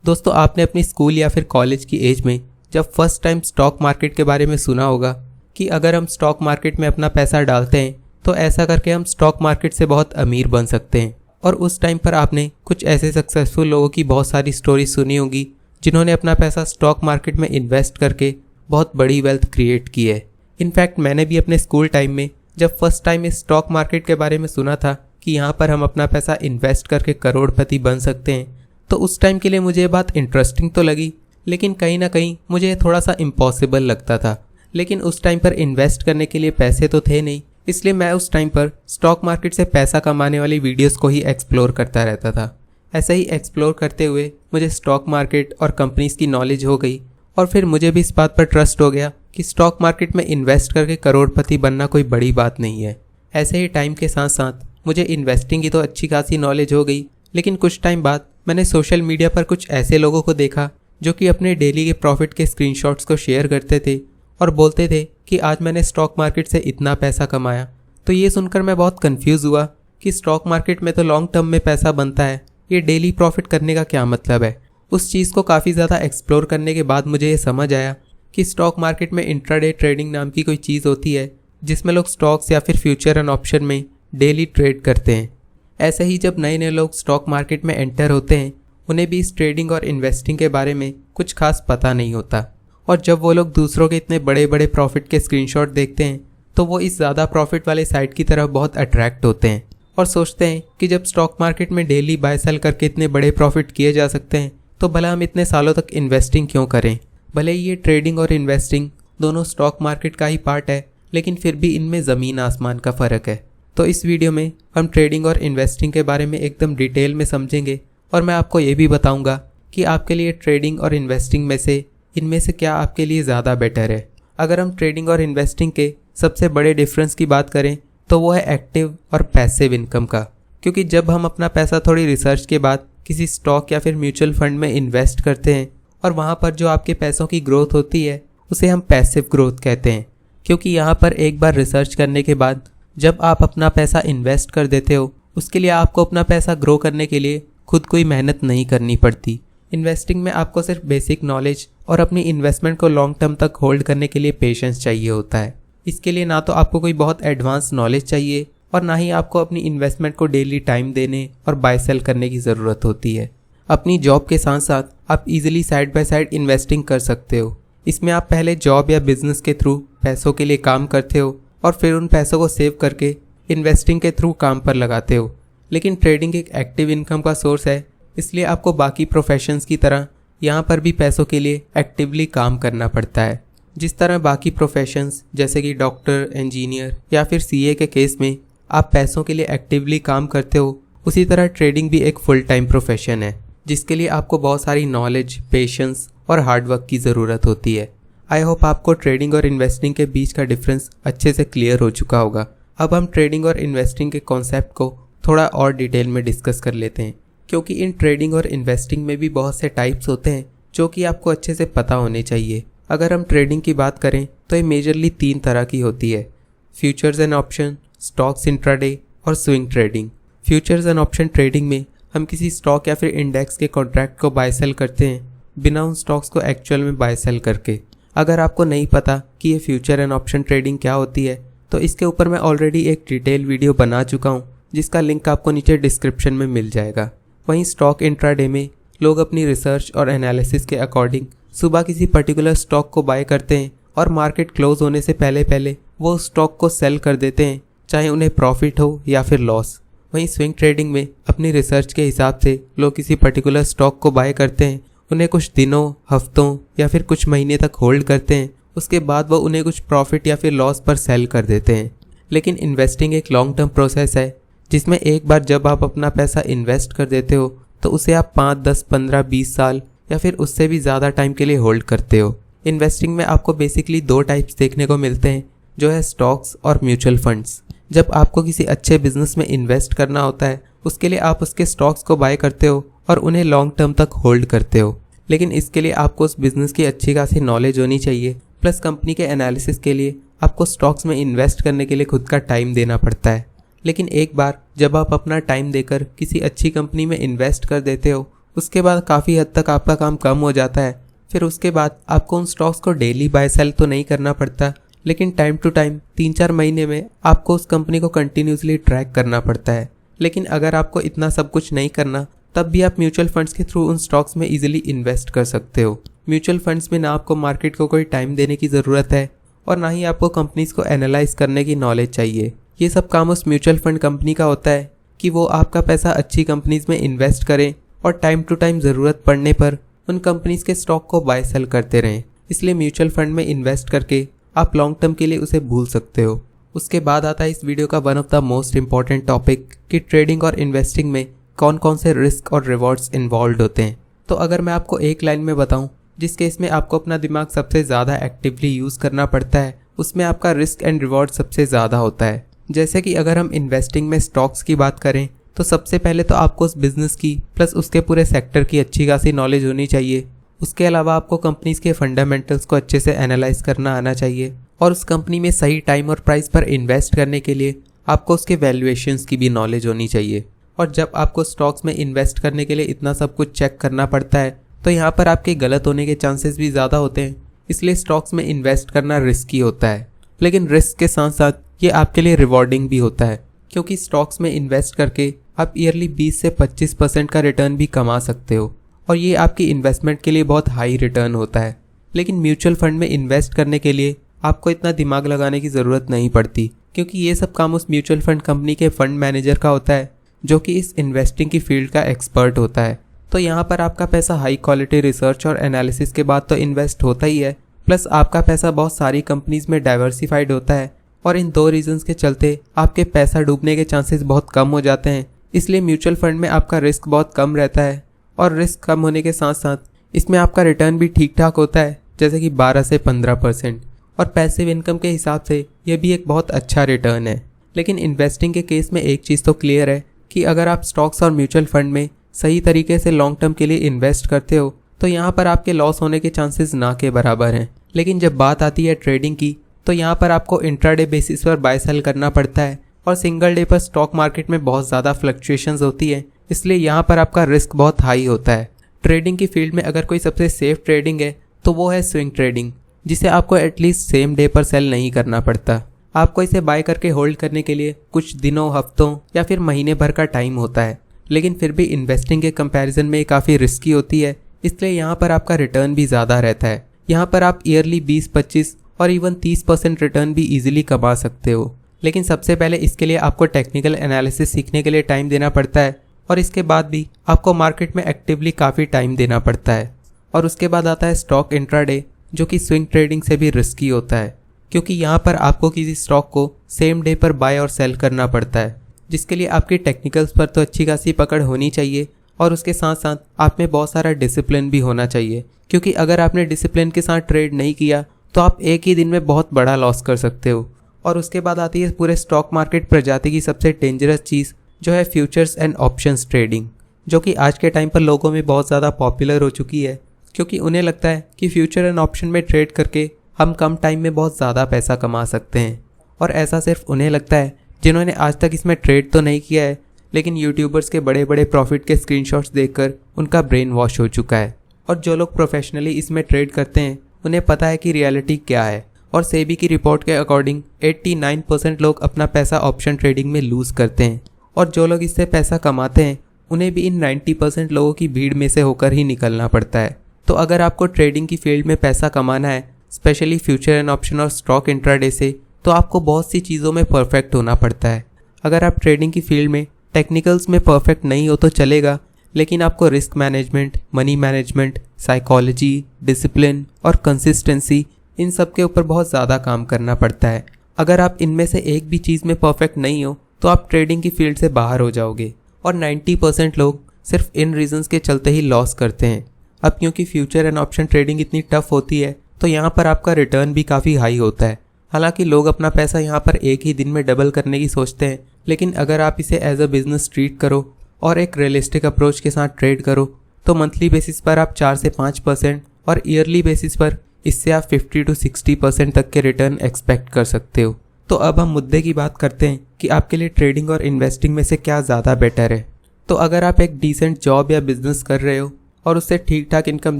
दोस्तों, आपने अपनी स्कूल या फिर कॉलेज की एज में जब फर्स्ट टाइम स्टॉक मार्केट के बारे में सुना होगा कि अगर हम स्टॉक मार्केट में अपना पैसा डालते हैं तो ऐसा करके हम स्टॉक मार्केट से बहुत अमीर बन सकते हैं। और उस टाइम पर आपने कुछ ऐसे सक्सेसफुल लोगों की बहुत सारी स्टोरी सुनी होगी जिन्होंने अपना पैसा स्टॉक मार्केट में इन्वेस्ट करके बहुत बड़ी वेल्थ क्रिएट की है। इनफैक्ट मैंने भी अपने स्कूल टाइम में जब फर्स्ट टाइम इस स्टॉक मार्केट के बारे में सुना था कि यहाँ पर हम अपना पैसा इन्वेस्ट करके करोड़पति बन सकते हैं, तो उस टाइम के लिए मुझे ये बात इंटरेस्टिंग तो लगी, लेकिन कहीं ना कहीं मुझे थोड़ा सा इम्पॉसिबल लगता था। लेकिन उस टाइम पर इन्वेस्ट करने के लिए पैसे तो थे नहीं, इसलिए मैं उस टाइम पर स्टॉक मार्केट से पैसा कमाने वाली वीडियोस को ही एक्सप्लोर करता रहता था। ऐसे ही एक्सप्लोर करते हुए मुझे स्टॉक मार्केट और कंपनीज की नॉलेज हो गई और फिर मुझे भी इस बात पर ट्रस्ट हो गया कि स्टॉक मार्केट में इन्वेस्ट करके करोड़पति बनना कोई बड़ी बात नहीं है। ऐसे ही टाइम के साथ साथ मुझे इन्वेस्टिंग की तो अच्छी खासी नॉलेज हो गई, लेकिन कुछ टाइम बाद मैंने सोशल मीडिया पर कुछ ऐसे लोगों को देखा जो कि अपने डेली के प्रॉफिट के स्क्रीनशॉट्स को शेयर करते थे और बोलते थे कि आज मैंने स्टॉक मार्केट से इतना पैसा कमाया। तो ये सुनकर मैं बहुत कंफ्यूज हुआ कि स्टॉक मार्केट में तो लॉन्ग टर्म में पैसा बनता है, ये डेली प्रॉफिट करने का क्या मतलब है। उस चीज़ को काफ़ी ज़्यादा एक्सप्लोर करने के बाद मुझे ये समझ आया कि स्टॉक मार्केट में इंट्राडे ट्रेडिंग नाम की कोई चीज़ होती है जिसमें लोग स्टॉक्स या फिर फ्यूचर एंड ऑप्शन में डेली ट्रेड करते हैं। ऐसे ही जब नए नए लोग स्टॉक मार्केट में एंटर होते हैं उन्हें भी इस ट्रेडिंग और इन्वेस्टिंग के बारे में कुछ खास पता नहीं होता, और जब वो लोग दूसरों के इतने बड़े बड़े प्रॉफिट के स्क्रीनशॉट देखते हैं तो वो इस ज़्यादा प्रॉफिट वाले साइड की तरफ बहुत अट्रैक्ट होते हैं और सोचते हैं कि जब स्टॉक मार्केट में डेली बाय सेल करके इतने बड़े प्रॉफिट किए जा सकते हैं तो भला हम इतने सालों तक इन्वेस्टिंग क्यों करें। भले ही ये ट्रेडिंग और इन्वेस्टिंग दोनों स्टॉक मार्केट का ही पार्ट है, लेकिन फिर भी इनमें ज़मीन आसमान का फ़र्क है। तो इस वीडियो में हम ट्रेडिंग और इन्वेस्टिंग के बारे में एकदम डिटेल में समझेंगे और मैं आपको ये भी बताऊंगा कि आपके लिए ट्रेडिंग और इन्वेस्टिंग में से इनमें से क्या आपके लिए ज़्यादा बेटर है। अगर हम ट्रेडिंग और इन्वेस्टिंग के सबसे बड़े डिफरेंस की बात करें तो वो है एक्टिव और पैसिव इनकम का, क्योंकि जब हम अपना पैसा थोड़ी रिसर्च के बाद किसी स्टॉक या फिर म्यूचुअल फंड में इन्वेस्ट करते हैं और वहाँ पर जो आपके पैसों की ग्रोथ होती है उसे हम पैसिव ग्रोथ कहते हैं। क्योंकि यहाँ पर एक बार रिसर्च करने के बाद जब आप अपना पैसा इन्वेस्ट कर देते हो उसके लिए आपको अपना पैसा ग्रो करने के लिए खुद कोई मेहनत नहीं करनी पड़ती। इन्वेस्टिंग में आपको सिर्फ बेसिक नॉलेज और अपनी इन्वेस्टमेंट को लॉन्ग टर्म तक होल्ड करने के लिए पेशेंस चाहिए होता है। इसके लिए ना तो आपको कोई बहुत एडवांस नॉलेज चाहिए और ना ही आपको अपनी इन्वेस्टमेंट को डेली टाइम देने और बाय सेल करने की ज़रूरत होती है। अपनी जॉब के साथ साथ आप easily side by side investing कर सकते हो। इसमें आप पहले जॉब या बिजनेस के थ्रू पैसों के लिए काम करते हो और फिर उन पैसों को सेव करके इन्वेस्टिंग के थ्रू काम पर लगाते हो। लेकिन ट्रेडिंग एक एक्टिव इनकम का सोर्स है, इसलिए आपको बाकी प्रोफेशंस की तरह यहाँ पर भी पैसों के लिए एक्टिवली काम करना पड़ता है। जिस तरह बाकी प्रोफेशंस जैसे कि डॉक्टर, इंजीनियर या फिर सीए के केस में आप पैसों के लिए एक्टिवली काम करते हो, उसी तरह ट्रेडिंग भी एक फुल टाइम प्रोफेशन है जिसके लिए आपको बहुत सारी नॉलेज, पेशेंस और हार्डवर्क की ज़रूरत होती है। आई होप आपको ट्रेडिंग और इन्वेस्टिंग के बीच का डिफरेंस अच्छे से क्लियर हो चुका होगा। अब हम ट्रेडिंग और इन्वेस्टिंग के कॉन्सेप्ट को थोड़ा और डिटेल में डिस्कस कर लेते हैं, क्योंकि इन ट्रेडिंग और इन्वेस्टिंग में भी बहुत से टाइप्स होते हैं जो कि आपको अच्छे से पता होने चाहिए। अगर हम ट्रेडिंग की बात करें तो ये मेजरली 3 तरह की होती है: futures and option, stocks intraday और swing trading. Futures and option trading में हम किसी स्टॉक या फिर इंडेक्स के कॉन्ट्रैक्ट को बाय सेल करते हैं बिना उन स्टॉक्स को एक्चुअल में बाय सेल करके। अगर आपको नहीं पता कि ये फ्यूचर एंड ऑप्शन ट्रेडिंग क्या होती है तो इसके ऊपर मैं ऑलरेडी एक डिटेल वीडियो बना चुका हूँ जिसका लिंक आपको नीचे डिस्क्रिप्शन में मिल जाएगा। वहीं स्टॉक इंट्राडे में लोग अपनी रिसर्च और एनालिसिस के अकॉर्डिंग सुबह किसी पर्टिकुलर स्टॉक को बाय करते हैं और मार्केट क्लोज होने से पहले पहले वो उस स्टॉक को सेल कर देते हैं, चाहे उन्हें प्रॉफिट हो या फिर लॉस। वहीं स्विंग ट्रेडिंग में अपनी रिसर्च के हिसाब से लोग किसी पर्टिकुलर स्टॉक को बाय करते हैं, उन्हें कुछ दिनों, हफ्तों या फिर कुछ महीने तक होल्ड करते हैं, उसके बाद वो उन्हें कुछ प्रॉफिट या फिर लॉस पर सेल कर देते हैं। लेकिन इन्वेस्टिंग एक लॉन्ग टर्म प्रोसेस है जिसमें एक बार जब आप अपना पैसा इन्वेस्ट कर देते हो तो उसे आप 5, 10, 15, 20 साल या फिर उससे भी ज़्यादा टाइम के लिए होल्ड करते हो। इन्वेस्टिंग में आपको बेसिकली 2 टाइप्स देखने को मिलते हैं, जो है स्टॉक्स और म्यूचुअल फंड्स। जब आपको किसी अच्छे बिजनेस में इन्वेस्ट करना होता है उसके लिए आप उसके स्टॉक्स को बाय करते हो और उन्हें लॉन्ग टर्म तक होल्ड करते हो। लेकिन इसके लिए आपको उस बिज़नेस की अच्छी खासी नॉलेज होनी चाहिए, प्लस कंपनी के एनालिसिस के लिए आपको स्टॉक्स में इन्वेस्ट करने के लिए खुद का टाइम देना पड़ता है। लेकिन एक बार जब आप अपना टाइम देकर किसी अच्छी कंपनी में इन्वेस्ट कर देते हो उसके बाद काफ़ी हद तक आपका काम कम हो जाता है। फिर उसके बाद आपको उन स्टॉक्स को डेली बाय सेल तो नहीं करना पड़ता, लेकिन टाइम टू टाइम 3-4 महीने में आपको उस कंपनी को कंटिन्यूसली ट्रैक करना पड़ता है। लेकिन अगर आपको इतना सब कुछ नहीं करना, तब भी आप म्यूचुअल फंड्स के थ्रू उन स्टॉक्स में इजीली इन्वेस्ट कर सकते हो। म्यूचुअल फंड्स में ना आपको मार्केट को कोई टाइम देने की ज़रूरत है और ना ही आपको कंपनीज को एनालाइज करने की नॉलेज चाहिए। ये सब काम उस म्यूचुअल फंड कंपनी का होता है कि वो आपका पैसा अच्छी कंपनीज में इन्वेस्ट करें और टाइम टू टाइम ज़रूरत पड़ने पर उन कंपनीज के स्टॉक को बाय सेल करते रहें। इसलिए म्यूचुअल फंड में इन्वेस्ट करके आप लॉन्ग टर्म के लिए उसे भूल सकते हो। उसके बाद आता है इस वीडियो का one of the most important topic कि ट्रेडिंग और इन्वेस्टिंग में कौन कौन से रिस्क और रिवॉर्ड्स इन्वॉल्व होते हैं। तो अगर मैं आपको एक लाइन में बताऊं, जिस केस में आपको अपना दिमाग सबसे ज़्यादा एक्टिवली यूज़ करना पड़ता है, उसमें आपका रिस्क एंड रिवॉर्ड सबसे ज़्यादा होता है। जैसे कि अगर हम इन्वेस्टिंग में स्टॉक्स की बात करें तो सबसे पहले तो आपको उस बिज़नेस की प्लस उसके पूरे सेक्टर की अच्छी खासी नॉलेज होनी चाहिए। उसके अलावा आपको कंपनीज़ के फंडामेंटल्स को अच्छे से एनालाइज करना आना चाहिए और उस कंपनी में सही टाइम और प्राइस पर इन्वेस्ट करने के लिए आपको उसके वैल्यूएशंस की भी नॉलेज होनी चाहिए। और जब आपको स्टॉक्स में इन्वेस्ट करने के लिए इतना सब कुछ चेक करना पड़ता है तो यहाँ पर आपके गलत होने के चांसेस भी ज़्यादा होते हैं। इसलिए स्टॉक्स में इन्वेस्ट करना रिस्की होता है, लेकिन रिस्क के साथ साथ ये आपके लिए रिवॉर्डिंग भी होता है, क्योंकि स्टॉक्स में इन्वेस्ट करके आप ईयरली 20 से 25% का रिटर्न भी कमा सकते हो और ये आपकी इन्वेस्टमेंट के लिए बहुत हाई रिटर्न होता है। लेकिन म्यूचुअल फंड में इन्वेस्ट करने के लिए आपको इतना दिमाग लगाने की ज़रूरत नहीं पड़ती, क्योंकि ये सब काम उस म्यूचुअल फंड कंपनी के फंड मैनेजर का होता है, जो कि इस इन्वेस्टिंग की फील्ड का एक्सपर्ट होता है। तो यहाँ पर आपका पैसा हाई क्वालिटी रिसर्च और एनालिसिस के बाद तो इन्वेस्ट होता ही है, प्लस आपका पैसा बहुत सारी कंपनीज में डाइवर्सिफाइड होता है और इन 2 रीजंस के चलते आपके पैसा डूबने के चांसेस बहुत कम हो जाते हैं। इसलिए म्यूचुअल फंड में आपका रिस्क बहुत कम रहता है और रिस्क कम होने के साथ साथ इसमें आपका रिटर्न भी ठीक ठाक होता है, जैसे कि 12 से 15%, और पैसिव इनकम के हिसाब से ये भी एक बहुत अच्छा रिटर्न है। लेकिन इन्वेस्टिंग के केस में एक चीज़ तो क्लियर है कि अगर आप स्टॉक्स और म्यूचुअल फंड में सही तरीके से लॉन्ग टर्म के लिए इन्वेस्ट करते हो तो यहाँ पर आपके लॉस होने के चांसेस ना के बराबर हैं। लेकिन जब बात आती है ट्रेडिंग की तो यहाँ पर आपको इंट्राडे बेसिस पर बाय सेल करना पड़ता है और सिंगल डे पर स्टॉक मार्केट में बहुत ज़्यादा फ्लक्चुएशंस होती है, इसलिए यहाँ पर आपका रिस्क बहुत हाई होता है। ट्रेडिंग की फील्ड में अगर कोई सबसे सेफ ट्रेडिंग है तो वो है स्विंग ट्रेडिंग, जिसे आपको एटलीस्ट सेम डे पर सेल नहीं करना पड़ता। आपको इसे बाय करके होल्ड करने के लिए कुछ दिनों, हफ्तों या फिर महीने भर का टाइम होता है, लेकिन फिर भी इन्वेस्टिंग के कंपैरिजन में ये काफ़ी रिस्की होती है, इसलिए यहाँ पर आपका रिटर्न भी ज़्यादा रहता है। यहाँ पर आप ईयरली 20-25 और इवन 30% रिटर्न भी इजीली कमा सकते हो। लेकिन सबसे पहले इसके लिए आपको टेक्निकल एनालिसिस सीखने के लिए टाइम देना पड़ता है और इसके बाद भी आपको मार्केट में एक्टिवली काफ़ी टाइम देना पड़ता है। और उसके बाद आता है स्टॉक इंट्राडे, जो कि स्विंग ट्रेडिंग से भी रिस्की होता है, क्योंकि यहाँ पर आपको किसी स्टॉक को सेम डे पर बाय और सेल करना पड़ता है, जिसके लिए आपकी टेक्निकल्स पर तो अच्छी खासी पकड़ होनी चाहिए और उसके साथ साथ आप में बहुत सारा डिसिप्लिन भी होना चाहिए, क्योंकि अगर आपने डिसिप्लिन के साथ ट्रेड नहीं किया तो आप एक ही दिन में बहुत बड़ा लॉस कर सकते हो। और उसके बाद आती है पूरे स्टॉक मार्केट प्रजाति की सबसे डेंजरस चीज़, जो है फ्यूचर्स एंड ऑप्शंस ट्रेडिंग, जो कि आज के टाइम पर लोगों में बहुत ज़्यादा पॉपुलर हो चुकी है, क्योंकि उन्हें लगता है कि फ्यूचर एंड ऑप्शन में ट्रेड करके हम कम टाइम में बहुत ज़्यादा पैसा कमा सकते हैं। और ऐसा सिर्फ उन्हें लगता है जिन्होंने आज तक इसमें ट्रेड तो नहीं किया है, लेकिन यूट्यूबर्स के बड़े बड़े प्रॉफिट के स्क्रीनशॉट्स देखकर उनका ब्रेन वॉश हो चुका है। और जो लोग प्रोफेशनली इसमें ट्रेड करते हैं उन्हें पता है कि रियलिटी क्या है। और सेबी की रिपोर्ट के अकॉर्डिंग 89% लोग अपना पैसा ऑप्शन ट्रेडिंग में लूज़ करते हैं, और जो लोग इससे पैसा कमाते हैं उन्हें भी इन 90% लोगों की भीड़ में से होकर ही निकलना पड़ता है। तो अगर आपको ट्रेडिंग की फील्ड में पैसा कमाना है, स्पेशली फ्यूचर एंड ऑप्शन और स्टॉक इंट्राडे से, तो आपको बहुत सी चीज़ों में परफेक्ट होना पड़ता है। अगर आप ट्रेडिंग की फील्ड में टेक्निकल्स में परफेक्ट नहीं हो तो चलेगा, लेकिन आपको risk management, money management, psychology, discipline और कंसिस्टेंसी, इन सब के ऊपर बहुत ज़्यादा काम करना पड़ता है। अगर आप इनमें से एक भी चीज़ में परफेक्ट नहीं हो तो आप ट्रेडिंग की फील्ड से बाहर हो जाओगे। और 90% लोग सिर्फ इन रीजंस के चलते ही लॉस करते हैं। अब क्योंकि फ्यूचर एंड ऑप्शन ट्रेडिंग इतनी टफ होती है तो यहाँ पर आपका रिटर्न भी काफ़ी हाई होता है। हालांकि लोग अपना पैसा यहाँ पर एक ही दिन में डबल करने की सोचते हैं, लेकिन अगर आप इसे एज अ बिजनेस ट्रीट करो और एक रियलिस्टिक अप्रोच के साथ ट्रेड करो तो मंथली बेसिस पर आप 4 से 5% और ईयरली बेसिस पर इससे आप 50 to 60% तक के रिटर्न एक्सपेक्ट कर सकते हो। तो अब हम मुद्दे की बात करते हैं कि आपके लिए ट्रेडिंग और इन्वेस्टिंग में से क्या ज़्यादा बेटर है। तो अगर आप एक डिसेंट जॉब या बिजनेस कर रहे हो और उससे ठीक ठाक इनकम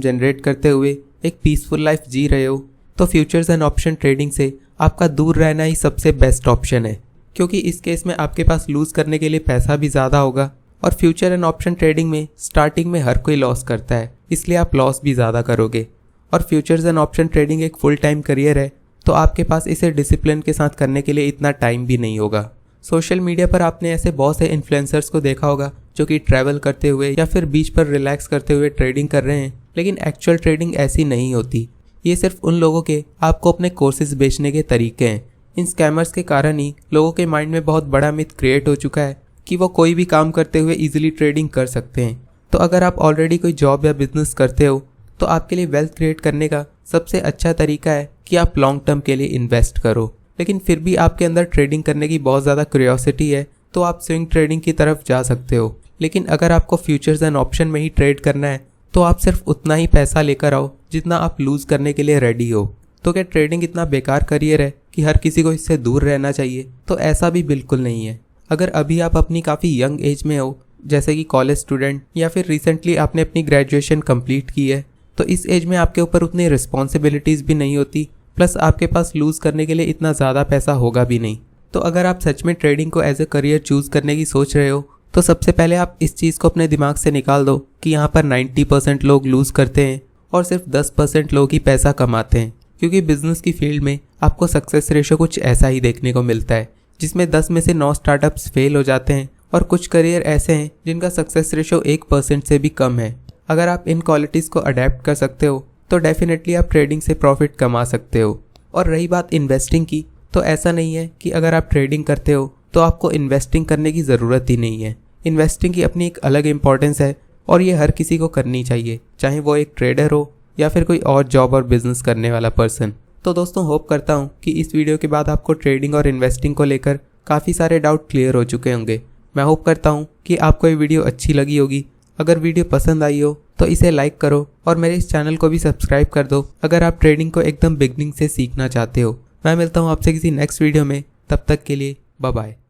जनरेट करते हुए एक पीसफुल लाइफ जी रहे हो, तो फ्यूचर्स एंड ऑप्शन ट्रेडिंग से आपका दूर रहना ही सबसे बेस्ट ऑप्शन है, क्योंकि इस केस में आपके पास लूज़ करने के लिए पैसा भी ज़्यादा होगा। और फ्यूचर एंड ऑप्शन ट्रेडिंग में स्टार्टिंग में हर कोई लॉस करता है, इसलिए आप लॉस भी ज़्यादा करोगे। और फ्यूचर्स एंड ऑप्शन ट्रेडिंग एक फुल टाइम करियर है, तो आपके पास इसे डिसिप्लिन के साथ करने के लिए इतना टाइम भी नहीं होगा। सोशल मीडिया पर आपने ऐसे बहुत से इन्फ्लुएंसर्स को देखा होगा जो कि ट्रैवल करते हुए या फिर बीच पर रिलैक्स करते हुए ट्रेडिंग कर रहे हैं, लेकिन एक्चुअल ट्रेडिंग ऐसी नहीं होती। ये सिर्फ उन लोगों के आपको अपने कोर्सेज बेचने के तरीके हैं। इन स्कैमर्स के कारण ही लोगों के माइंड में बहुत बड़ा मिथ क्रिएट हो चुका है कि वो कोई भी काम करते हुए इजीली ट्रेडिंग कर सकते हैं। तो अगर आप ऑलरेडी कोई जॉब या बिजनेस करते हो तो आपके लिए वेल्थ क्रिएट करने का सबसे अच्छा तरीका है कि आप लॉन्ग टर्म के लिए इन्वेस्ट करो। लेकिन फिर भी आपके अंदर ट्रेडिंग करने की बहुत ज़्यादा क्यूरियोसिटी है तो आप स्विंग ट्रेडिंग की तरफ जा सकते हो। लेकिन अगर आपको फ्यूचर्स एंड ऑप्शन में ही ट्रेड करना है तो आप सिर्फ उतना ही पैसा लेकर आओ जितना आप लूज़ करने के लिए रेडी हो। तो क्या ट्रेडिंग इतना बेकार करियर है कि हर किसी को इससे दूर रहना चाहिए? तो ऐसा भी बिल्कुल नहीं है। अगर अभी आप अपनी काफ़ी यंग एज में हो, जैसे कि कॉलेज स्टूडेंट या फिर रिसेंटली आपने अपनी ग्रेजुएशन कंप्लीट की है, तो इस एज में आपके ऊपर उतनी रिस्पॉन्सिबिलिटीज़ भी नहीं होती, प्लस आपके पास लूज़ करने के लिए इतना ज़्यादा पैसा होगा भी नहीं। तो अगर आप सच में ट्रेडिंग को एज ए करियर चूज़ करने की सोच रहे हो तो सबसे पहले आप इस चीज़ को अपने दिमाग से निकाल दो कि यहाँ पर 90% लोग लूज़ करते हैं और सिर्फ 10% लोग ही पैसा कमाते हैं। क्योंकि बिजनेस की फील्ड में आपको सक्सेस रेशो कुछ ऐसा ही देखने को मिलता है, जिसमें 10 में से 9 स्टार्टअप्स फेल हो जाते हैं और कुछ करियर ऐसे हैं जिनका सक्सेस रेशो 1% से भी कम है। अगर आप इन क्वालिटीज़ को अडेप्ट कर सकते हो तो डेफिनेटली आप ट्रेडिंग से प्रॉफिट कमा सकते हो। और रही बात इन्वेस्टिंग की, तो ऐसा नहीं है कि अगर आप ट्रेडिंग करते हो तो आपको इन्वेस्टिंग करने की ज़रूरत ही नहीं है। इन्वेस्टिंग की अपनी एक अलग इंपॉर्टेंस है और ये हर किसी को करनी चाहिए, चाहे वो एक ट्रेडर हो या फिर कोई और जॉब और बिजनेस करने वाला पर्सन। तो दोस्तों, होप करता हूँ कि इस वीडियो के बाद आपको ट्रेडिंग और इन्वेस्टिंग को लेकर काफ़ी सारे डाउट क्लियर हो चुके होंगे। मैं होप करता हूँ कि आपको ये वीडियो अच्छी लगी होगी। अगर वीडियो पसंद आई हो तो इसे लाइक करो और मेरे इस चैनल को भी सब्सक्राइब कर दो अगर आप ट्रेडिंग को एकदम बिगनिंग से सीखना चाहते हो। मैं मिलता हूँ आपसे किसी नेक्स्ट वीडियो में, तब तक के लिए बाय बाय।